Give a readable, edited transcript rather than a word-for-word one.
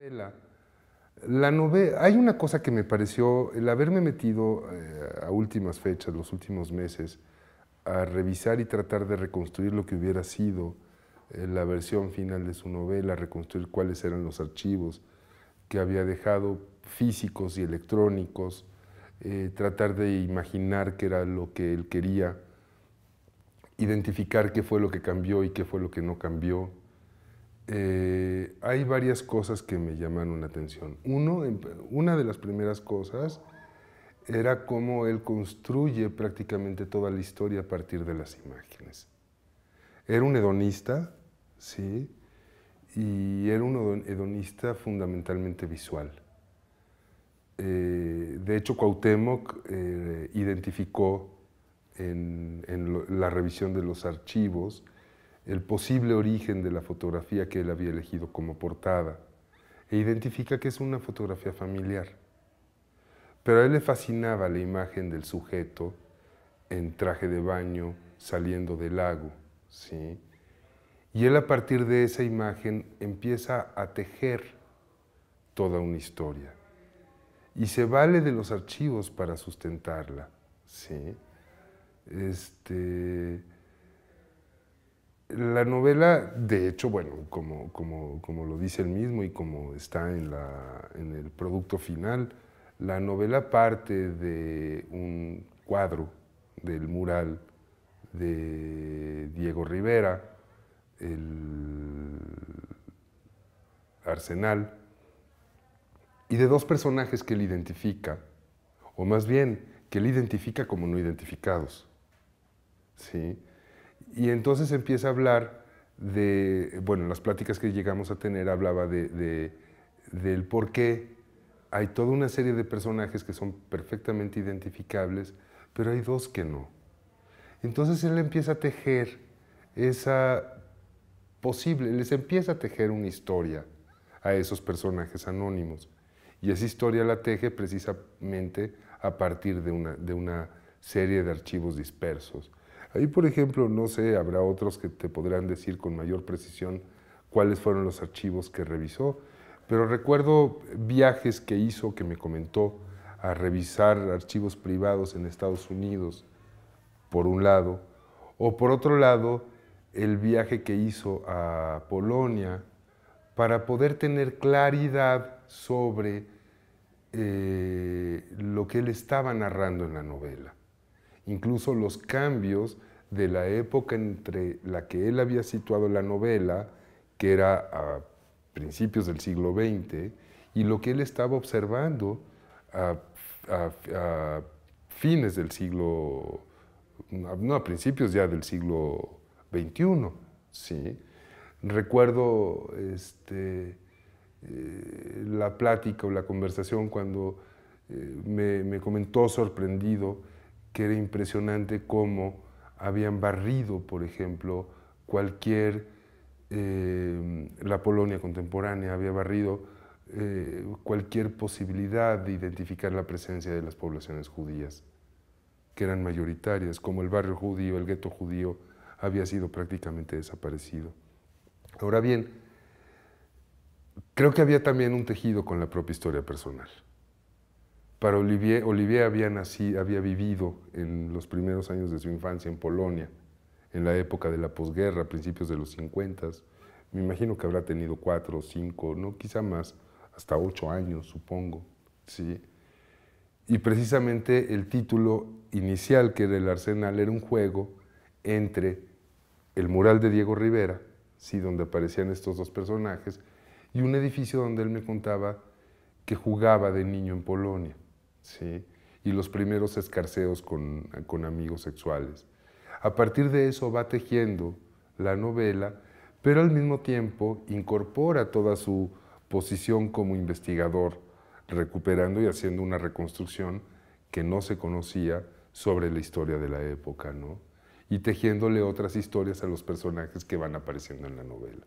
La, la novela, hay una cosa que me pareció, el haberme metido a últimas fechas, los últimos meses, a revisar y tratar de reconstruir lo que hubiera sido la versión final de su novela, reconstruir cuáles eran los archivos que había dejado físicos y electrónicos, tratar de imaginar qué era lo que él quería, identificar qué fue lo que cambió y qué fue lo que no cambió. Hay varias cosas que me llamaron la atención. Una de las primeras cosas era cómo él construye prácticamente toda la historia a partir de las imágenes. Era un hedonista, ¿sí? Y era un hedonista fundamentalmente visual. De hecho, Cuauhtémoc identificó en la revisión de los archivos el posible origen de la fotografía que él había elegido como portada e identifica que es una fotografía familiar. Pero a él le fascinaba la imagen del sujeto en traje de baño saliendo del lago, ¿sí? Y él a partir de esa imagen empieza a tejer toda una historia y se vale de los archivos para sustentarla, ¿sí? La novela, de hecho, bueno, como lo dice él mismo y como está en el producto final, la novela parte de un cuadro del mural de Diego Rivera, el Arsenal, y de dos personajes que él identifica, o más bien, que él identifica como no identificados, ¿sí? Y entonces empieza a hablar de, bueno, las pláticas que llegamos a tener hablaba del por qué hay toda una serie de personajes que son perfectamente identificables, pero hay dos que no. Entonces él empieza a tejer les empieza a tejer una historia a esos personajes anónimos. Y esa historia la teje precisamente a partir de una serie de archivos dispersos. Ahí, por ejemplo, no sé, habrá otros que te podrán decir con mayor precisión cuáles fueron los archivos que revisó, pero recuerdo viajes que hizo, que me comentó, a revisar archivos privados en Estados Unidos, por un lado, o por otro lado, el viaje que hizo a Polonia para poder tener claridad sobre lo que él estaba narrando en la novela. Incluso los cambios de la época entre la que él había situado la novela, que era a principios del siglo XX, y lo que él estaba observando a fines del siglo, no, a principios ya del siglo XXI, ¿sí? Recuerdo la plática o la conversación cuando me comentó sorprendido que era impresionante cómo habían barrido, por ejemplo, la Polonia contemporánea había barrido cualquier posibilidad de identificar la presencia de las poblaciones judías, que eran mayoritarias, como el barrio judío, el gueto judío, había sido prácticamente desaparecido. Ahora bien, creo que había también un tejido con la propia historia personal. Para Olivier había vivido en los primeros años de su infancia en Polonia, en la época de la posguerra, a principios de los 50. Me imagino que habrá tenido 4 o 5, no, quizá más, hasta 8 años, supongo, ¿sí? Y precisamente el título inicial, que era El Arsenal, era un juego entre el mural de Diego Rivera, ¿sí?, donde aparecían estos dos personajes, y un edificio donde él me contaba que jugaba de niño en Polonia, ¿sí?, y los primeros escarceos con amigos sexuales. A partir de eso va tejiendo la novela, pero al mismo tiempo incorpora toda su posición como investigador, recuperando y haciendo una reconstrucción que no se conocía sobre la historia de la época, ¿no? Y tejiéndole otras historias a los personajes que van apareciendo en la novela.